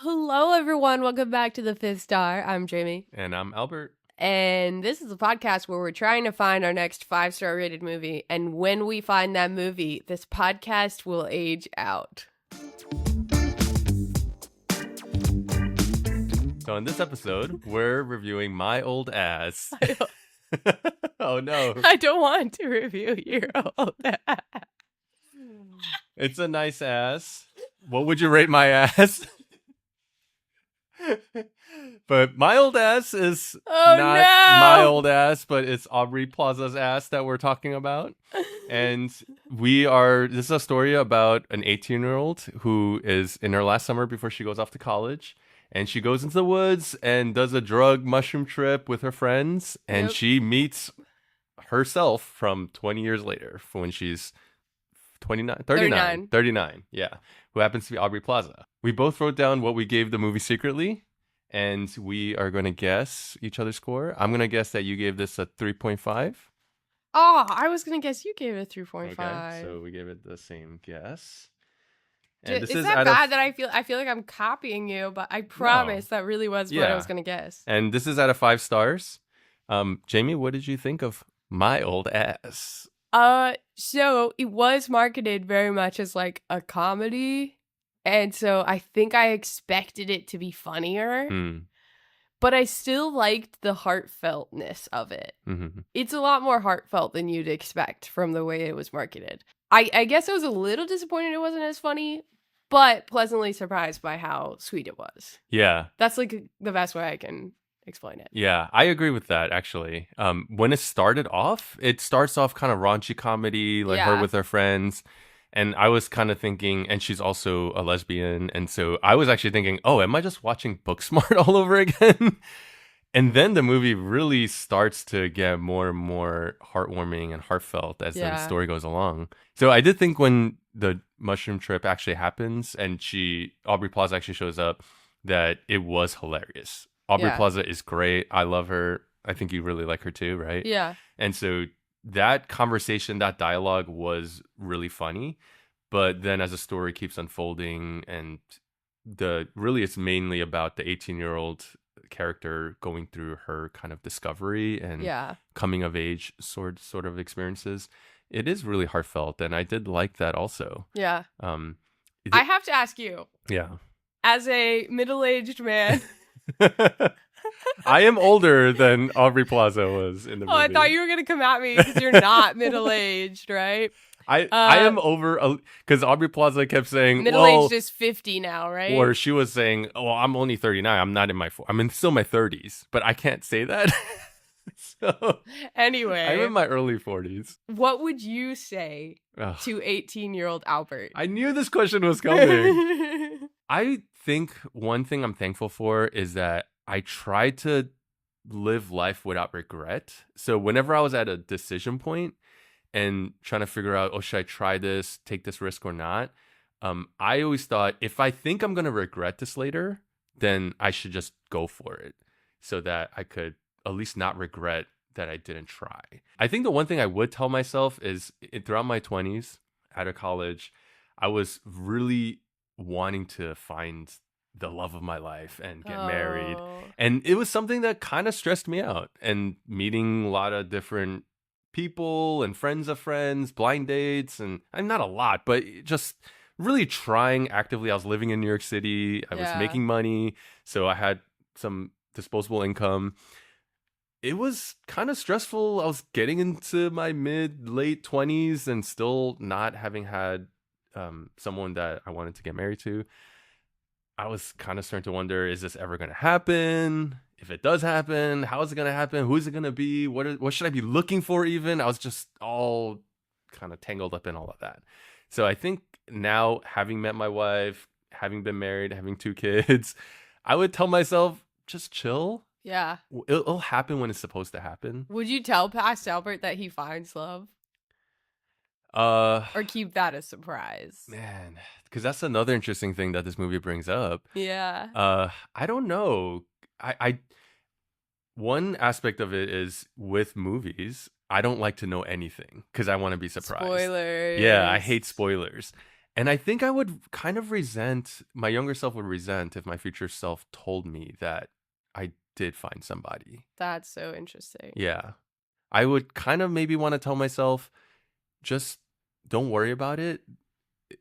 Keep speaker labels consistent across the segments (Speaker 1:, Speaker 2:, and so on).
Speaker 1: Hello, everyone. Welcome back to the Fifth Star. I'm Jamie.
Speaker 2: And I'm Albert.
Speaker 1: And this is a podcast where we're trying to find our next 5-star rated movie. And when we find that movie, this podcast will age out.
Speaker 2: So in this episode, we're reviewing My Old Ass. Oh no.
Speaker 1: I don't want to review your old ass.
Speaker 2: It's a nice ass. What would you rate my ass? But My Old Ass is not my old ass, but it's Aubrey Plaza's ass that we're talking about. And this is a story about an 18-year-old who is in her last summer before she goes off to college. And she goes into the woods and does a drug mushroom trip with her friends. And she meets herself from 20 years later when she's 39, yeah, who happens to be Aubrey Plaza. We both wrote down what we gave the movie secretly, and we are going to guess each other's score. I'm going to guess that you gave this a 3.5.
Speaker 1: Oh, I was going to guess you gave it a 3.5.
Speaker 2: Okay, so we gave it the same guess.
Speaker 1: And is that bad that I feel like I'm copying you, but I promise that really was what I was going to guess.
Speaker 2: And this is out of 5 stars. Jamie, what did you think of My Old Ass?
Speaker 1: So it was marketed very much as like a comedy, and so I think I expected it to be funnier, but I still liked the heartfeltness of it. Mm-hmm. It's a lot more heartfelt than you'd expect from the way it was marketed. I guess I was a little disappointed it wasn't as funny, but pleasantly surprised by how sweet it was.
Speaker 2: Yeah.
Speaker 1: That's like the best way I can explain it.
Speaker 2: Yeah, I agree with that, actually. When it starts off kind of raunchy comedy, like her with her friends. And I was kind of thinking, and she's also a lesbian. And so I was actually thinking, oh, am I just watching Booksmart all over again? And then the movie really starts to get more and more heartwarming and heartfelt as the story goes along. So I did think when the mushroom trip actually happens and Aubrey Plaza actually shows up, that it was hilarious. Aubrey Plaza is great. I love her. I think you really like her too, right?
Speaker 1: Yeah.
Speaker 2: And so that conversation, that dialogue was really funny. But then as the story keeps unfolding and it's mainly about the 18-year-old character going through her kind of discovery and coming of age sort of experiences. It is really heartfelt, and I did like that also.
Speaker 1: Yeah. I have to ask you.
Speaker 2: Yeah.
Speaker 1: As a middle-aged man.
Speaker 2: I am older than Aubrey Plaza was in the movie.
Speaker 1: Oh, I thought you were going to come at me because you're not middle-aged, right?
Speaker 2: I am over, because Aubrey Plaza kept saying
Speaker 1: middle-aged is 50 now, right?
Speaker 2: Or she was saying, "Oh, I'm only 39. I'm not in my still my 30s, but I can't say that." So
Speaker 1: anyway,
Speaker 2: I'm in my early 40s.
Speaker 1: What would you say to 18-year-old Albert?
Speaker 2: I knew this question was coming. I think one thing I'm thankful for is that I tried to live life without regret. So whenever I was at a decision point and trying to figure out, should I try this, take this risk or not? I always thought, if I think I'm going to regret this later, then I should just go for it so that I could at least not regret that I didn't try. I think the one thing I would tell myself is throughout my 20s, out of college, I was really wanting to find the love of my life and get married. And it was something that kind of stressed me out. And meeting a lot of different people and friends of friends, blind dates, and not a lot, but just really trying actively. I was living in New York City. I was making money. So I had some disposable income. It was kind of stressful. I was getting into my late 20s and still not having had someone that I wanted to get married to. I was kind of starting to wonder, is this ever going to happen? If it does happen, how is it going to happen? Who is it going to be? What should I be looking for even? I was just all kind of tangled up in all of that. So I think now, having met my wife, having been married, having 2 kids, I would tell myself, just chill.
Speaker 1: Yeah.
Speaker 2: It'll happen when it's supposed to happen.
Speaker 1: Would you tell past Albert that he finds love? Or keep that a surprise?
Speaker 2: Man, because that's another interesting thing that this movie brings up.
Speaker 1: Yeah.
Speaker 2: I don't know. I one aspect of it is with movies, I don't like to know anything because I want to be surprised.
Speaker 1: Spoilers.
Speaker 2: Yeah, I hate spoilers. And I think I would kind of resent, my younger self would resent if my future self told me that I did find somebody.
Speaker 1: That's so interesting.
Speaker 2: Yeah. I would kind of maybe want to tell myself, just don't worry about it.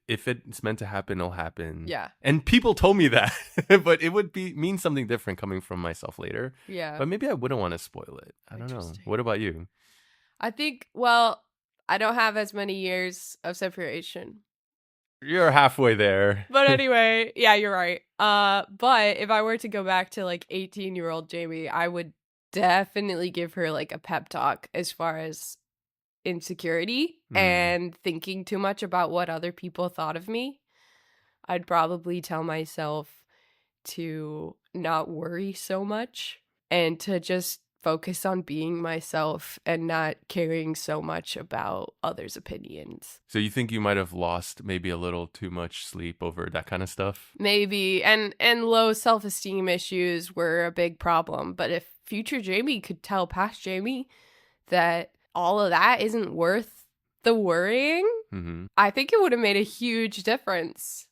Speaker 2: If it's meant to happen, it'll happen.
Speaker 1: Yeah.
Speaker 2: And people told me that, but it would mean something different coming from myself later.
Speaker 1: Yeah.
Speaker 2: But maybe I wouldn't want to spoil it. I don't know. What about you?
Speaker 1: I think, well, I don't have as many years of separation.
Speaker 2: You're halfway there.
Speaker 1: But anyway, yeah, you're right. But if I were to go back to like 18-year-old Jamie, I would definitely give her like a pep talk as far as insecurity and thinking too much about what other people thought of me. I'd probably tell myself to not worry so much and to just focus on being myself and not caring so much about others' opinions.
Speaker 2: So you think you might have lost maybe a little too much sleep over that kind of stuff?
Speaker 1: Maybe. And low self-esteem issues were a big problem. But if future Jamie could tell past Jamie that all of that isn't worth the worrying, I think it would have made a huge difference.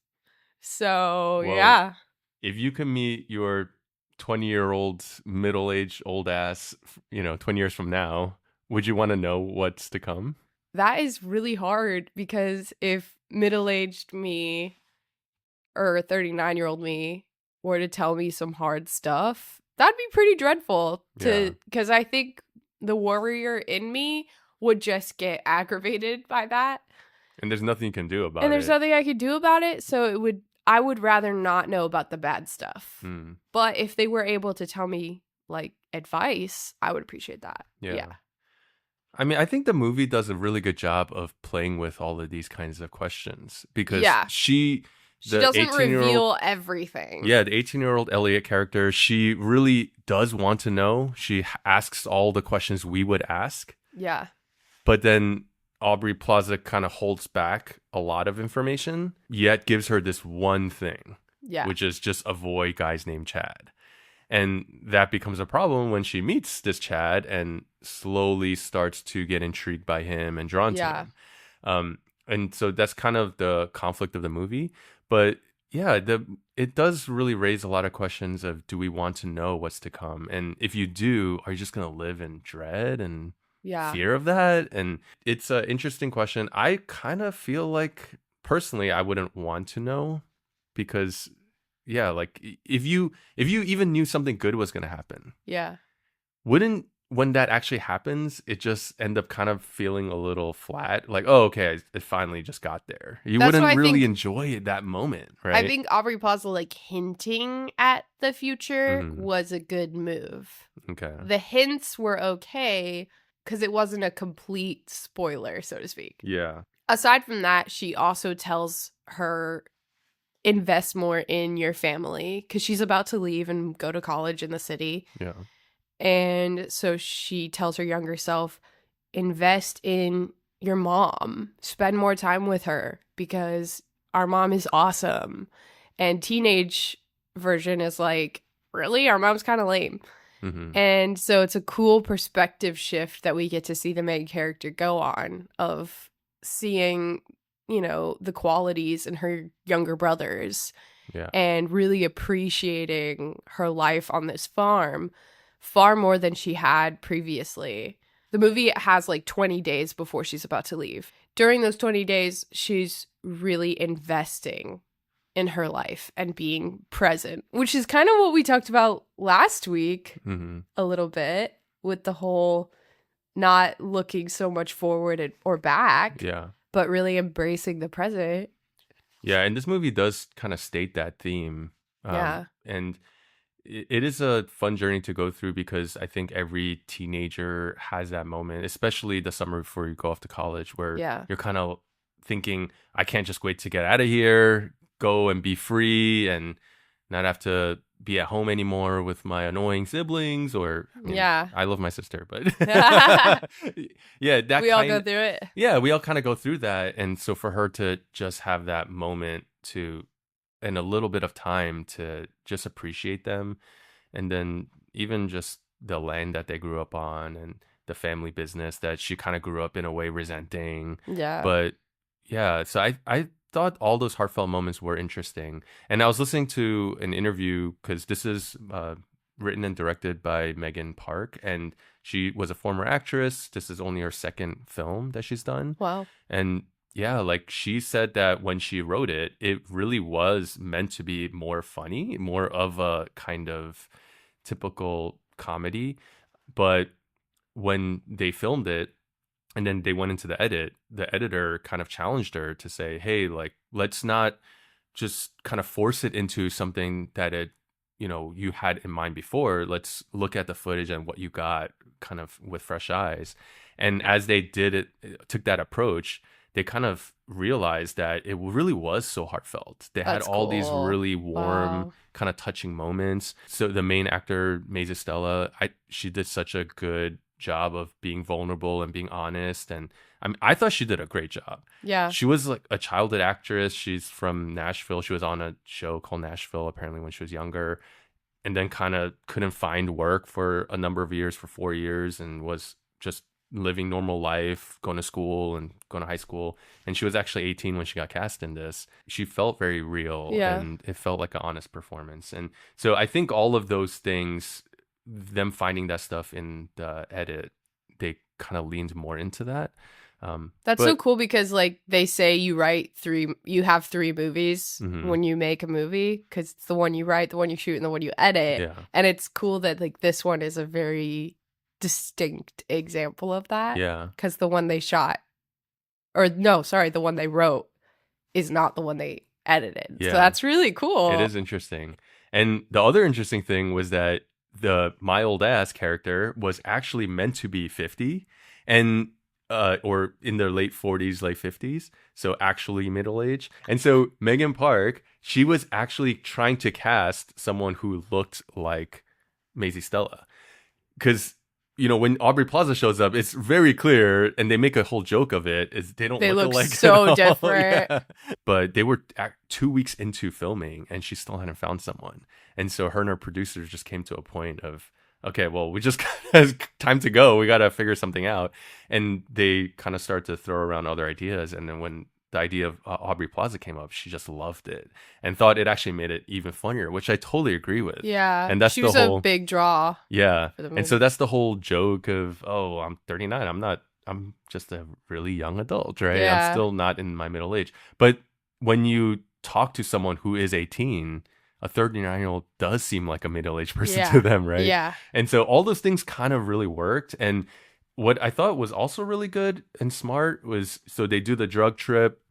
Speaker 1: So, well, yeah.
Speaker 2: If you can meet your 20-year-old middle-aged old ass, 20 years from now, would you want to know what's to come?
Speaker 1: That is really hard, because if middle-aged me or 39-year-old me were to tell me some hard stuff, that'd be pretty dreadful, because I think the warrior in me would just get aggravated by that.
Speaker 2: And there's nothing you can do about it.
Speaker 1: And there's nothing I could do about it, so I would rather not know about the bad stuff. But if they were able to tell me, like, advice, I would appreciate that. Yeah.
Speaker 2: I mean, I think the movie does a really good job of playing with all of these kinds of questions, because she
Speaker 1: doesn't reveal everything.
Speaker 2: Yeah, the 18-year-old Elliot character, she really does want to know. She asks all the questions we would ask.
Speaker 1: Yeah.
Speaker 2: But then Aubrey Plaza kind of holds back a lot of information, yet gives her this one thing, which is just avoid guys named Chad. And that becomes a problem when she meets this Chad and slowly starts to get intrigued by him and drawn to him. And so that's kind of the conflict of the movie. But yeah, it does really raise a lot of questions of, do we want to know what's to come? And if you do, are you just going to live in dread and fear of that? And it's an interesting question. I kind of feel like, personally, I wouldn't want to know, because like if you even knew something good was going to happen, wouldn't, when that actually happens, it just end up kind of feeling a little flat, like, oh, okay, it finally just got there. That's wouldn't really enjoy that moment, right?
Speaker 1: I think Aubrey Plaza, like, hinting at the future was a good move.
Speaker 2: Okay.
Speaker 1: The hints were okay, because it wasn't a complete spoiler, so to speak.
Speaker 2: Yeah.
Speaker 1: Aside from that, she also tells her, invest more in your family, because she's about to leave and go to college in the city.
Speaker 2: Yeah.
Speaker 1: And so she tells her younger self, invest in your mom, spend more time with her, because our mom is awesome. And teenage version is like, really? Our mom's kind of lame. And so it's a cool perspective shift that we get to see the main character go on, of seeing, the qualities in her younger brothers and really appreciating her life on this farm far more than she had previously. The movie has like 20 days before she's about to leave. During those 20 days, she's really investing in her life and being present, which is kind of what we talked about last week a little bit, with the whole not looking so much forward or back, but really embracing the present.
Speaker 2: Yeah, and this movie does kind of state that theme. And it is a fun journey to go through, because I think every teenager has that moment, especially the summer before you go off to college, where you're kind of thinking, I can't just wait to get out of here, go and be free and not have to be at home anymore with my annoying siblings, or I love my sister, but
Speaker 1: we all go through it.
Speaker 2: Yeah, we all kind of go through that. And so for her to just have that moment and a little bit of time to just appreciate them, and then even just the land that they grew up on and the family business that she kind of grew up in a way resenting.
Speaker 1: Yeah.
Speaker 2: But yeah, so I thought all those heartfelt moments were interesting. And I was listening to an interview because this is written and directed by Megan Park, and she was a former actress. This is only her second film that she's done.
Speaker 1: Wow.
Speaker 2: And yeah, like she said that when she wrote it, it really was meant to be more funny, more of a kind of typical comedy. But when they filmed it and then they went into the editor kind of challenged her to say, hey, like, let's not just kind of force it into something that you had in mind before. Let's look at the footage and what you got kind of with fresh eyes. And as they took that approach, they kind of realized that it really was so heartfelt. They had all these really warm, kind of touching moments. So the main actor, Maisie Stella, she did such a good job of being vulnerable and being honest. And I thought she did a great job.
Speaker 1: Yeah.
Speaker 2: She was like a childhood actress. She's from Nashville. She was on a show called Nashville, apparently, when she was younger. And then kind of couldn't find work for a number of years, for 4 years, and was just living normal life, going to school and going to high school. And she was actually 18 when she got cast in this. She felt very real, and it felt like an honest performance. And so I think all of those things, them finding that stuff in the edit, they kind of leaned more into that.
Speaker 1: That's so cool because like they say you have three movies when you make a movie, because it's the one you write, the one you shoot, and the one you edit.
Speaker 2: Yeah.
Speaker 1: And it's cool that like this one is a very distinct example of that.
Speaker 2: Yeah.
Speaker 1: Because the one they shot, the one they wrote is not the one they edited.
Speaker 2: Yeah.
Speaker 1: So that's really cool.
Speaker 2: It is interesting. And the other interesting thing was that my old ass character was actually meant to be 50 and or in their late 40s, late 50s, so actually middle age. And so Megan Park, she was actually trying to cast someone who looked like Maisie Stella, because when Aubrey Plaza shows up, it's very clear, and they make a whole joke of it, is they look alike
Speaker 1: so different.
Speaker 2: Yeah. But they were 2 weeks into filming, and she still hadn't found someone. And so her and her producers just came to a point of, okay, well, we just have time to go. We got to figure something out. And they kind of started to throw around other ideas. And then when the idea of Aubrey Plaza came up, she just loved it and thought it actually made it even funnier, which I totally agree with.
Speaker 1: Yeah.
Speaker 2: And that's
Speaker 1: she was a big draw.
Speaker 2: Yeah. And so that's the whole joke of, oh, I'm 39. I'm just a really young adult, right?
Speaker 1: Yeah.
Speaker 2: I'm still not in my middle age. But when you talk to someone who is 18, a 39-year-old does seem like a middle-aged person to them, right?
Speaker 1: Yeah.
Speaker 2: And so all those things kind of really worked. And what I thought was also really good and smart was, so they do the drug trip,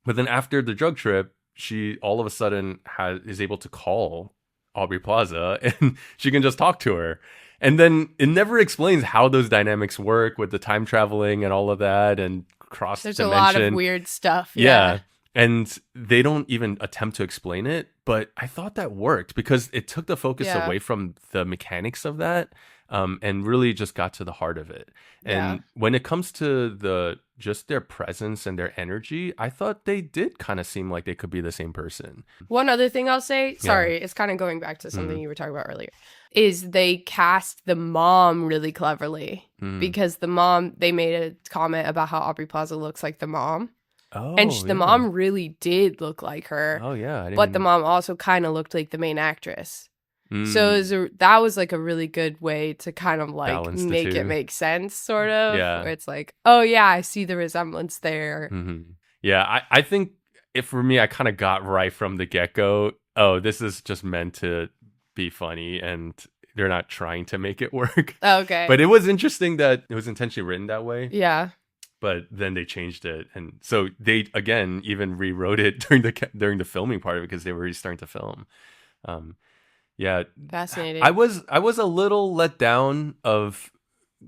Speaker 2: but then after the drug trip, she all of a sudden is able to call Aubrey Plaza and she can just talk to her. And then it never explains how those dynamics work with the time traveling and all of that and cross
Speaker 1: There's
Speaker 2: dimension.
Speaker 1: a lot of weird stuff.
Speaker 2: Yeah. And they don't even attempt to explain it, but I thought that worked because it took the focus away from the mechanics of that, and really just got to the heart of it. And when it comes to just their presence and their energy, I thought they did kind of seem like they could be the same person.
Speaker 1: One other thing I'll say, sorry, it's kind of going back to something you were talking about earlier, is they cast the mom really cleverly because the mom, they made a comment about how Aubrey Plaza looks like the mom.
Speaker 2: Oh,
Speaker 1: and the mom really did look like her.
Speaker 2: Oh, yeah.
Speaker 1: But the mom also kind of looked like the main actress. So that was like a really good way to kind of like
Speaker 2: balance
Speaker 1: make it make sense, sort of.
Speaker 2: Yeah.
Speaker 1: Where it's like, oh, yeah, I see the resemblance there.
Speaker 2: Yeah, I think for me, I kind of got right from the get-go, oh, this is just meant to be funny and they're not trying to make it work.
Speaker 1: Okay.
Speaker 2: But it was interesting that it was intentionally written that way.
Speaker 1: Yeah.
Speaker 2: But then they changed it, and so they again even rewrote it during the filming part of it because they were already starting to film. Yeah,
Speaker 1: fascinating.
Speaker 2: I was a little let down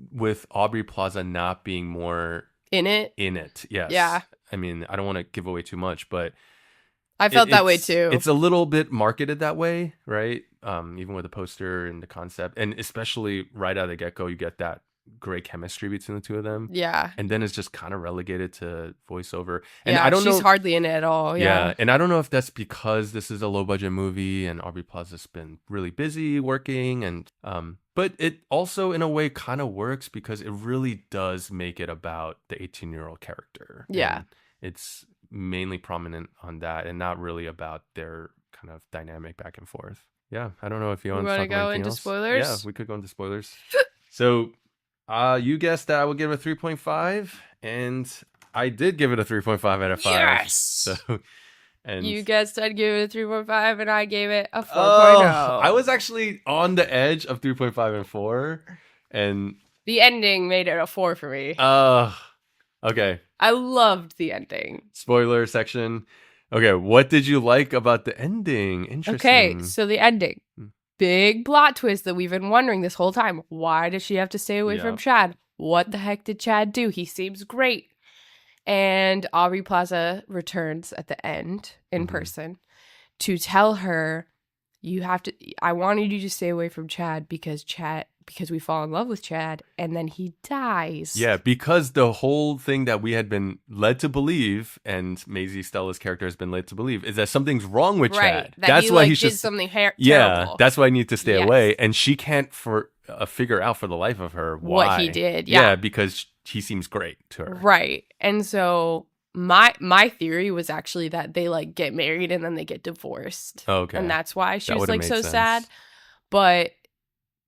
Speaker 2: with Aubrey Plaza not being more
Speaker 1: in it.
Speaker 2: Yes.
Speaker 1: Yeah.
Speaker 2: I mean, I don't want to give away too much, but
Speaker 1: I felt that way too.
Speaker 2: It's a little bit marketed that way, right? Even with the poster and the concept, and especially right out of the get-go, you get that great chemistry between the two of them.
Speaker 1: Yeah.
Speaker 2: And then it's just kind of relegated to voiceover. And
Speaker 1: I don't know. She's hardly in it at all. Yeah.
Speaker 2: And I don't know if that's because this is a low budget movie and Aubrey Plaza's been really busy working, and but it also in a way kind of works because it really does make it about the 18-year-old character.
Speaker 1: Yeah.
Speaker 2: And it's mainly prominent on that and not really about their kind of dynamic back and forth. Yeah, I don't know if you want to talk about anything else.
Speaker 1: Spoilers?
Speaker 2: Yeah, we could go into spoilers. So, you guessed that I would give it a 3.5, and I did give it a 3.5 out of 5.
Speaker 1: Yes!
Speaker 2: So, and
Speaker 1: you guessed I'd give it a 3.5, and I gave it a 4.0.
Speaker 2: I was actually on the edge of 3.5 and 4, and
Speaker 1: the ending made it a 4 for me.
Speaker 2: Okay.
Speaker 1: I loved the ending.
Speaker 2: Spoiler section. Okay, what did you like about the ending? Interesting.
Speaker 1: Okay, so the ending. Big plot twist that we've been wondering this whole time. Why does she have to stay away from Chad? What the heck did Chad do? He seems great. And Aubrey Plaza returns at the end in person to tell her, I wanted you to stay away from Chad because we fall in love with Chad, and then he dies.
Speaker 2: Yeah, because the whole thing that we had been led to believe, and Maisie Stella's character has been led to believe, is that something's wrong with Chad.
Speaker 1: That's why he did something terrible.
Speaker 2: Yeah, that's why I need to stay away. And she can't figure out for the life of her why.
Speaker 1: What he did. Yeah,
Speaker 2: because he seems great to her.
Speaker 1: Right. And so my theory was actually that they like get married and then they get divorced.
Speaker 2: Okay.
Speaker 1: And that's why she was like so
Speaker 2: sense.
Speaker 1: sad. But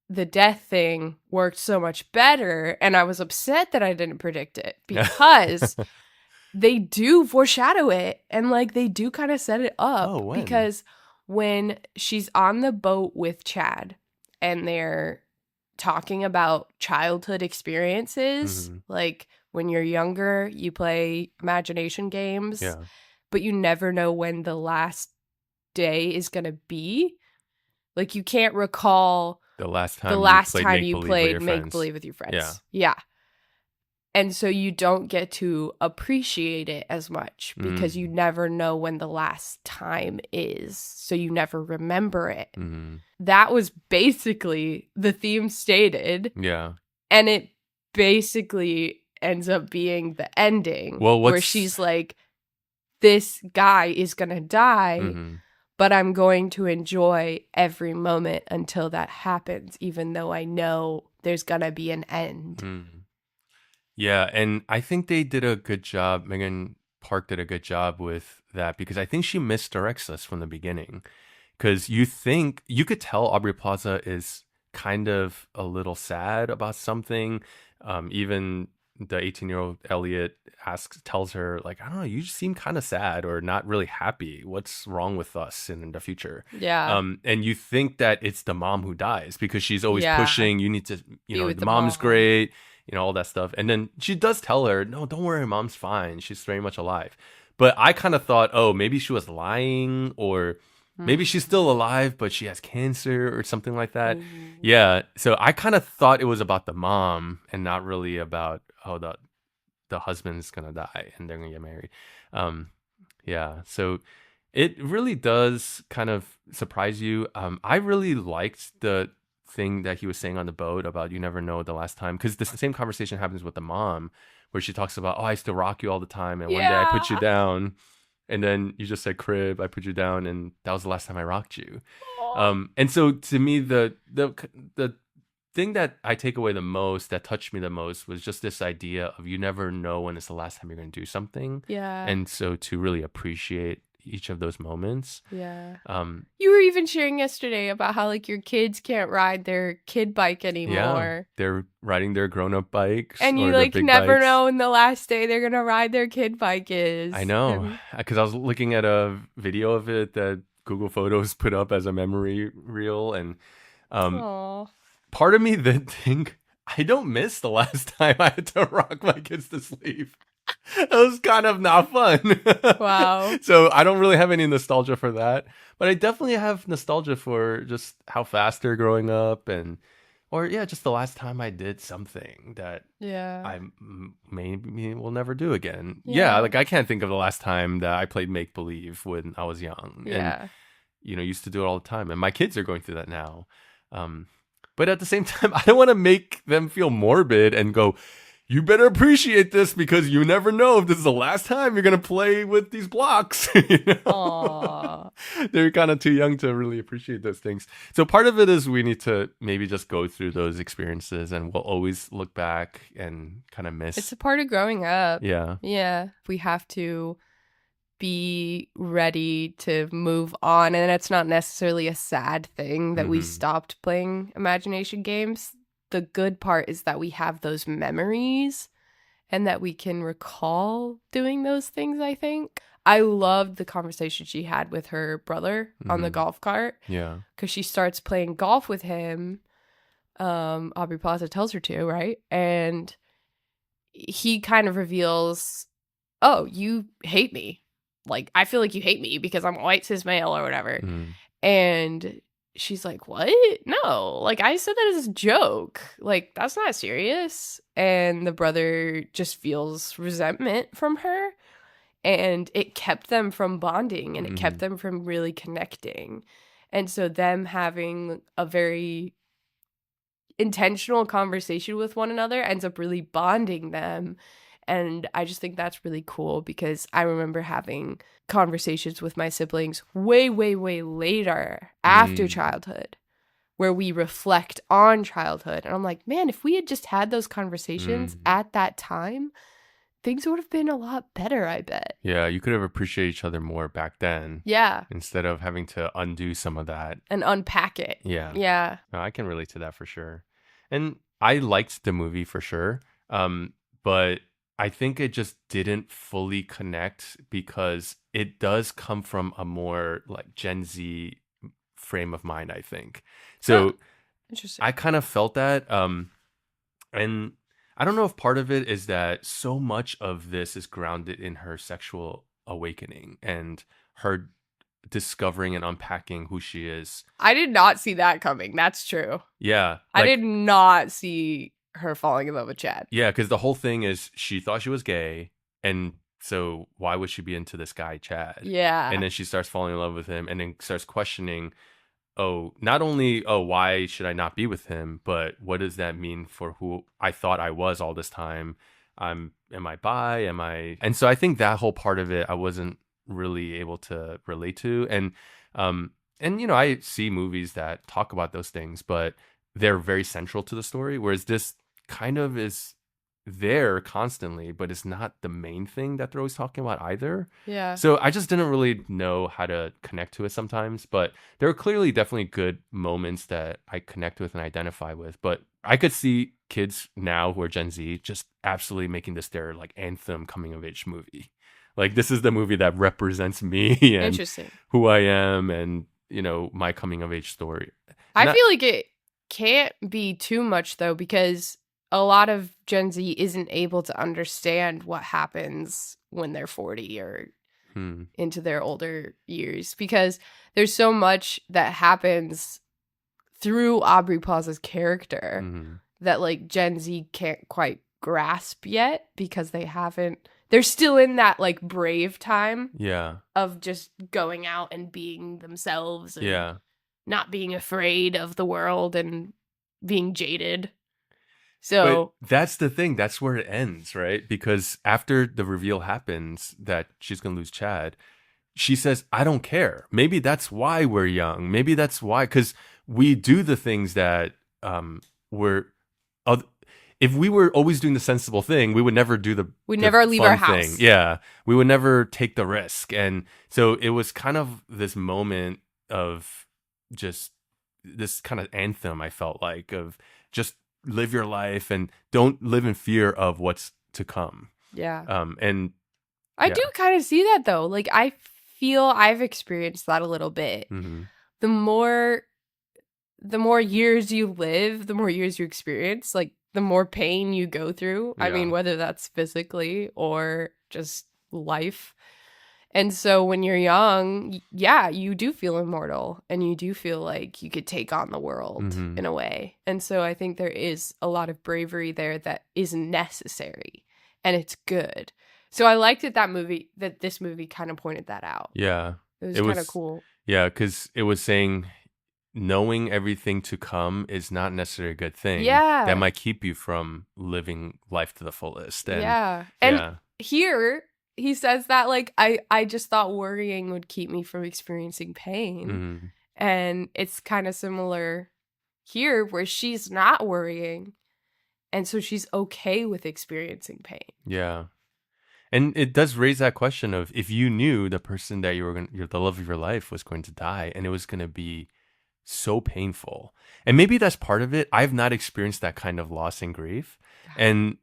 Speaker 1: the death thing worked so much better, and I was upset that I didn't predict it because they do foreshadow it, and like they do kind of set it up. Because when she's on the boat with Chad and they're talking about childhood experiences, like when you're younger, you play imagination games, but you never know when the last day is going to be. Like you can't recall the last time you played make-believe with your friends. Yeah. And so you don't get to appreciate it as much because you never know when the last time is. So you never remember it. That was basically the theme stated.
Speaker 2: Yeah.
Speaker 1: And it basically ends up being the ending where she's like, this guy is going to die. But I'm going to enjoy every moment until that happens, even though I know there's going to be an end.
Speaker 2: Yeah, and I think they did a good job. Megan Park did a good job with that because I think she misdirects us from the beginning. Because you could tell Aubrey Plaza is kind of a little sad about something. Even the 18-year-old Elliot tells her, like, I don't know, you just seem kind of sad or not really happy. What's wrong with us in the future?
Speaker 1: Yeah.
Speaker 2: And you think that it's the mom who dies because she's always pushing. You need to, the mom's great, all that stuff. And then she does tell her, no, don't worry, mom's fine. She's very much alive. But I kind of thought, oh, maybe she was lying or maybe she's still alive, but she has cancer or something like that. Yeah. So I kind of thought it was about the mom and not really about, the husband's going to die and they're going to get married. Yeah. So it really does kind of surprise you. I really liked the thing that he was saying on the boat about you never know the last time. Because the same conversation happens with the mom where she talks about, I used to rock you all the time. And one day I put you down. And then you just said crib, I put you down, and that was the last time I rocked you. And so to me, the thing that I take away the most, that touched me the most, was just this idea of you never know when it's the last time you're going to do something.
Speaker 1: Yeah.
Speaker 2: And so to really appreciate each of those moments.
Speaker 1: Yeah. You were even sharing yesterday about how like your kids can't ride their kid bike anymore.
Speaker 2: Yeah, they're riding their grown-up bikes.
Speaker 1: And you like never know when the last day they're going to ride their kid bike is.
Speaker 2: I know. Because I was looking at a video of it that Google Photos put up as a memory reel. And part of me that think I don't miss the last time I had to rock my kids to sleep. It was kind of not fun.
Speaker 1: Wow.
Speaker 2: So I don't really have any nostalgia for that. But I definitely have nostalgia for just how fast they're growing up just the last time I did something that I maybe will never do again. Yeah, like I can't think of the last time that I played make-believe when I was young.
Speaker 1: Yeah.
Speaker 2: And, used to do it all the time. And my kids are going through that now. But at the same time, I don't want to make them feel morbid and go, you better appreciate this because you never know if this is the last time you're going to play with these blocks.
Speaker 1: Aww.
Speaker 2: They're kind of too young to really appreciate those things. So part of it is we need to maybe just go through those experiences and we'll always look back and kind of miss.
Speaker 1: It's a part of growing up.
Speaker 2: Yeah.
Speaker 1: Yeah. We have to be ready to move on. And it's not necessarily a sad thing that we stopped playing imagination games. The good part is that we have those memories and that we can recall doing those things, I think. I loved the conversation she had with her brother on the golf cart.
Speaker 2: Yeah.
Speaker 1: Because she starts playing golf with him. Aubrey Plaza tells her to, right? And he kind of reveals, oh, you hate me. Like, I feel like you hate me because I'm a white cis male or whatever. And she's like, what? No, like, I said that as a joke. Like, that's not serious. And the brother just feels resentment from her. And it kept them from bonding and it kept them from really connecting. And so them having a very intentional conversation with one another ends up really bonding them. And I just think that's really cool because I remember having conversations with my siblings way, way, way later after childhood where we reflect on childhood. And I'm like, man, if we had just had those conversations at that time, things would have been a lot better, I bet.
Speaker 2: Yeah, you could have appreciated each other more back then.
Speaker 1: Yeah.
Speaker 2: Instead of having to undo some of that.
Speaker 1: And unpack it.
Speaker 2: Yeah.
Speaker 1: Yeah.
Speaker 2: No, I can relate to that for sure. And I liked the movie for sure. But I think it just didn't fully connect because it does come from a more like Gen Z frame of mind, I think. So
Speaker 1: interesting.
Speaker 2: I kind of felt that. And I don't know if part of it is that so much of this is grounded in her sexual awakening and her discovering and unpacking who she is.
Speaker 1: I did not see that coming. That's true.
Speaker 2: Yeah.
Speaker 1: I did not see her falling in love with Chad.
Speaker 2: Yeah, because the whole thing is she thought she was gay, and so why would she be into this guy, Chad?
Speaker 1: Yeah.
Speaker 2: And then she starts falling in love with him and then starts questioning, not only, why should I not be with him, but what does that mean for who I thought I was all this time? Am I bi? Am I? And so I think that whole part of it, I wasn't really able to relate to. And you know, I see movies that talk about those things, but they're very central to the story, whereas this kind of is there constantly, but it's not the main thing that they're always talking about either.
Speaker 1: Yeah.
Speaker 2: So I just didn't really know how to connect to it sometimes, but there are clearly definitely good moments that I connect with and identify with. But I could see kids now who are Gen Z just absolutely making this their like anthem coming of age movie. Like, this is the movie that represents me and
Speaker 1: Interesting.
Speaker 2: who I am and, you know, my coming of age story.
Speaker 1: I feel like it can't be too much, though, because a lot of Gen Z isn't able to understand what happens when they're 40 or into their older years, because there's so much that happens through Aubrey Plaza's character that like Gen Z can't quite grasp yet because they're still in that like brave time of just going out and being themselves and not being afraid of the world and being jaded. So
Speaker 2: but that's the thing. That's where it ends, right? Because after the reveal happens that she's going to lose Chad, she says, I don't care. Maybe that's why we're young. Maybe that's why, because we do the things that if we were always doing the sensible thing, we would never do
Speaker 1: we'd never leave our house.
Speaker 2: Thing. Yeah. We would never take the risk. And so it was kind of this moment of just this kind of anthem, I felt like, of just live your life and don't live in fear of what's to come.
Speaker 1: Yeah.
Speaker 2: And
Speaker 1: I do kind of see that, though. Like, I feel I've experienced that a little bit. The more years you live, the more years you experience, like the more pain you go through. I mean, whether that's physically or just life. And so when you're young, you do feel immortal and you do feel like you could take on the world in a way. And so I think there is a lot of bravery there that is necessary and it's good. So I liked that this movie kind of pointed that out.
Speaker 2: Yeah.
Speaker 1: It was kind of cool.
Speaker 2: Yeah, because it was saying knowing everything to come is not necessarily a good thing.
Speaker 1: Yeah.
Speaker 2: That might keep you from living life to the fullest. And,
Speaker 1: And here he says that, like, I just thought worrying would keep me from experiencing pain. And it's kind of similar here where she's not worrying. And so she's okay with experiencing pain.
Speaker 2: Yeah. And it does raise that question of if you knew the person that the love of your life was going to die, and it was going to be so painful. And maybe that's part of it. I've not experienced that kind of loss and grief. And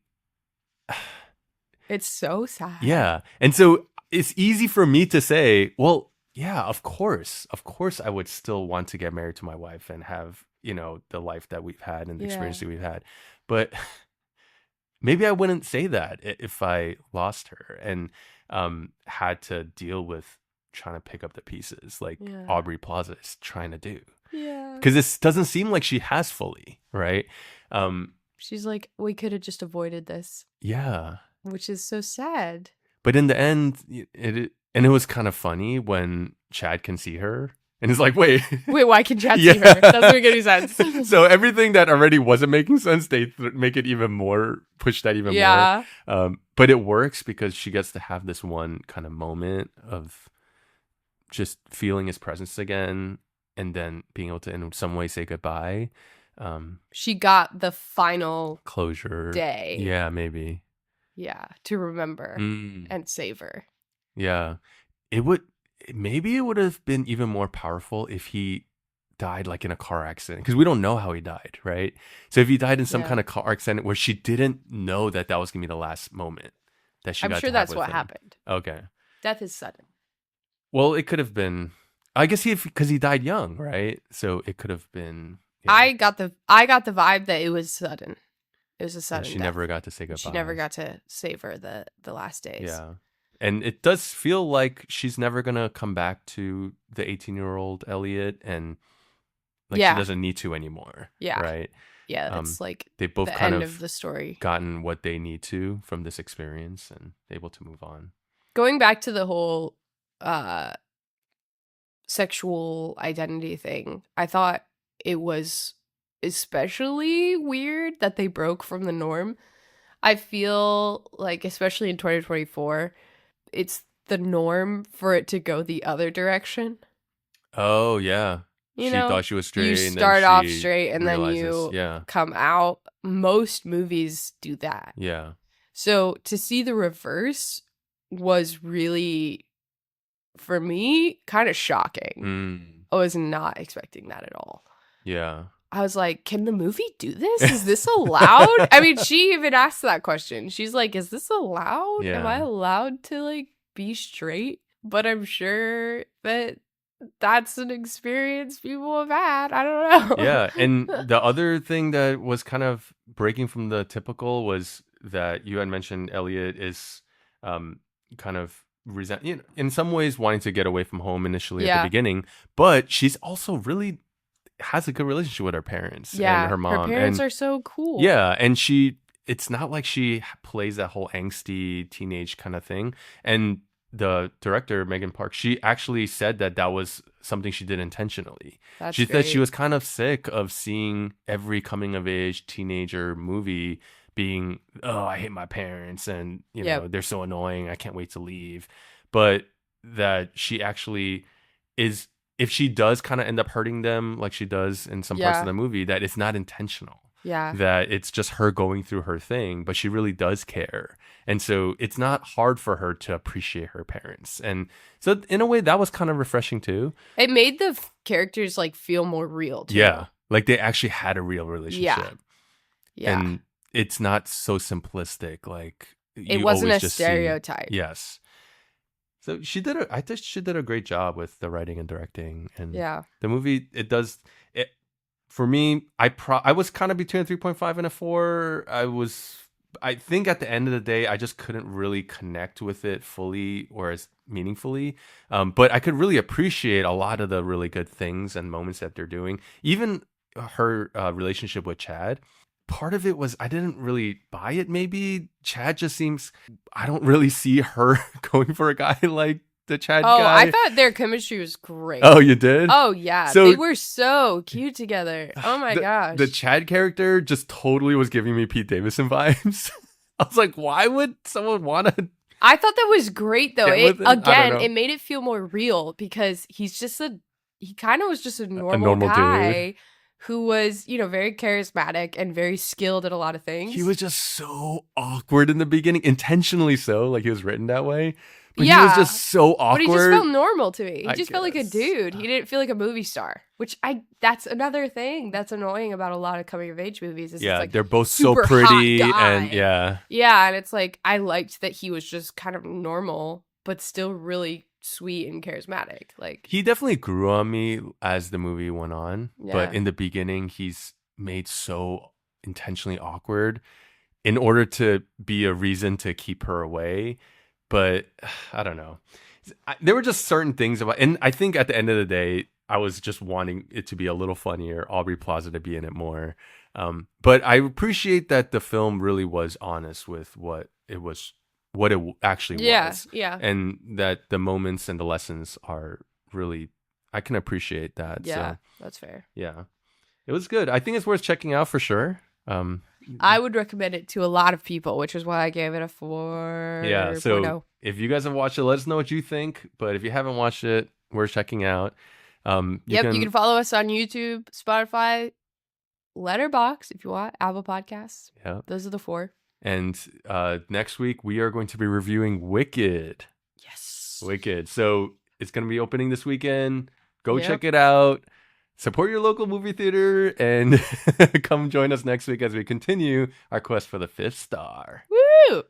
Speaker 1: it's so sad.
Speaker 2: Yeah. And so it's easy for me to say, well, yeah, of course I would still want to get married to my wife and have, the life that we've had and the experience that we've had. But maybe I wouldn't say that if I lost her and had to deal with trying to pick up the pieces like Aubrey Plaza is trying to do.
Speaker 1: Yeah.
Speaker 2: Because this doesn't seem like she has fully, right?
Speaker 1: She's like, we could have just avoided this.
Speaker 2: Yeah.
Speaker 1: Which is so sad.
Speaker 2: But in the end, it was kind of funny when Chad can see her. And it's like, wait,
Speaker 1: why can Chad see her? Doesn't make any sense.
Speaker 2: So everything that already wasn't making sense, they make it even more, push that even more. But it works because she gets to have this one kind of moment of just feeling his presence again and then being able to in some way say goodbye.
Speaker 1: She got the final
Speaker 2: closure
Speaker 1: day.
Speaker 2: Yeah, maybe.
Speaker 1: Yeah, to remember and savor.
Speaker 2: Yeah. Maybe it would have been even more powerful if he died like in a car accident, because we don't know how he died, right? So if he died in some kind of car accident where she didn't know that was going to be the last moment that she got to have with him. I'm sure that's what
Speaker 1: happened.
Speaker 2: Okay.
Speaker 1: Death is sudden.
Speaker 2: Well, it could have been, I guess because he died young, right? So it could have been.
Speaker 1: Yeah. I got the vibe that it was sudden. It was a sudden
Speaker 2: she
Speaker 1: death.
Speaker 2: Never got to say goodbye.
Speaker 1: She never got to savor the last days.
Speaker 2: Yeah. And it does feel like she's never going to come back to the 18-year-old Elliot, and she doesn't need to anymore.
Speaker 1: Yeah.
Speaker 2: Right?
Speaker 1: Yeah, that's like
Speaker 2: they both
Speaker 1: the
Speaker 2: kind
Speaker 1: end of the story.
Speaker 2: Gotten what they need to from this experience and able to move on.
Speaker 1: Going back to the whole sexual identity thing, I thought it was especially weird that they broke from the norm. I feel like, especially in 2024, it's the norm for it to go the other direction.
Speaker 2: Oh, yeah. She thought she was straight.
Speaker 1: You start off straight and then you come out. Most movies do that.
Speaker 2: Yeah.
Speaker 1: So to see the reverse was really, for me, kind of shocking. I was not expecting that at all.
Speaker 2: Yeah.
Speaker 1: I was like, can the movie do this? Is this allowed? I mean, she even asked that question. She's like, is this allowed?
Speaker 2: Yeah.
Speaker 1: Am I allowed to like be straight? But I'm sure that that's an experience people have had. I don't know.
Speaker 2: Yeah. And the other thing that was kind of breaking from the typical was that you had mentioned Elliot is kind of in some ways wanting to get away from home initially at the beginning, but she's also really has a good relationship with her parents and her mom.
Speaker 1: Her parents are so cool.
Speaker 2: Yeah, and it's not like she plays that whole angsty teenage kind of thing. And the director, Megan Park, she actually said that was something she did intentionally. She said she was kind of sick of seeing every coming of age teenager movie being, oh, I hate my parents and they're so annoying, I can't wait to leave. But that she actually is, if she does kind of end up hurting them like she does in some parts of the movie, that it's not intentional.
Speaker 1: Yeah.
Speaker 2: That it's just her going through her thing, but she really does care. And so it's not hard for her to appreciate her parents. And so in a way that was kind of refreshing too.
Speaker 1: It made the characters like feel more real too.
Speaker 2: Yeah. Like they actually had a real relationship.
Speaker 1: Yeah.
Speaker 2: And it's not so simplistic. Like
Speaker 1: it wasn't a stereotype.
Speaker 2: Yes. So I think she did a great job with the writing and directing, and the movie, for me, I was kind of between a 3.5 and a 4. I think at the end of the day, I just couldn't really connect with it fully or as meaningfully. But I could really appreciate a lot of the really good things and moments that they're doing. Even her relationship with Chad. Part of it was I didn't really buy it. Maybe Chad just seems, I don't really see her going for a guy like the Chad guy.
Speaker 1: Oh, I thought their chemistry was great.
Speaker 2: Oh, you did?
Speaker 1: Oh, yeah. So, they were so cute together. Oh, my gosh.
Speaker 2: The Chad character just totally was giving me Pete Davidson vibes. I was like, why would someone want to?
Speaker 1: I thought that was great, though. It made it feel more real because he kind of was just a normal guy.
Speaker 2: Dude.
Speaker 1: who was, you know, very charismatic and very skilled at a lot of things.
Speaker 2: He was just so awkward in the beginning, intentionally so, like he was written that way. But
Speaker 1: yeah,
Speaker 2: he was just so awkward.
Speaker 1: But he just felt normal to me. He just felt like a
Speaker 2: guess.
Speaker 1: dude. He didn't feel like a movie star, which that's another thing that's annoying about a lot of coming of age movies. Is
Speaker 2: Yeah,
Speaker 1: it's like
Speaker 2: they're both so pretty and
Speaker 1: yeah, and it's like I liked that he was just kind of normal, but still really sweet and charismatic. Like
Speaker 2: he definitely grew on me as the movie went on.
Speaker 1: Yeah.
Speaker 2: But in the beginning, he's made so intentionally awkward in order to be a reason to keep her away. But I don't know. There were just certain things about, and I think at the end of the day, I was just wanting it to be a little funnier, Aubrey Plaza to be in it more. But I appreciate that the film really was honest with what it actually was.
Speaker 1: Yeah.
Speaker 2: And that the moments and the lessons are really, I can appreciate that.
Speaker 1: Yeah,
Speaker 2: so,
Speaker 1: that's fair.
Speaker 2: Yeah. It was good. I think it's worth checking out for sure.
Speaker 1: I would recommend it to a lot of people, which is why I gave it a 4.
Speaker 2: Yeah, so
Speaker 1: 4.0.
Speaker 2: If you guys have watched it, let us know what you think. But if you haven't watched it, we're checking out. You can
Speaker 1: follow us on YouTube, Spotify, Letterboxd if you want, Apple Podcasts.
Speaker 2: Yeah,
Speaker 1: those are the 4.
Speaker 2: And next week we are going to be reviewing Wicked.
Speaker 1: Yes,
Speaker 2: Wicked. So it's going to be opening this weekend. Go check it out. Support your local movie theater and come join us next week as we continue our quest for the 5th star.
Speaker 1: Woo!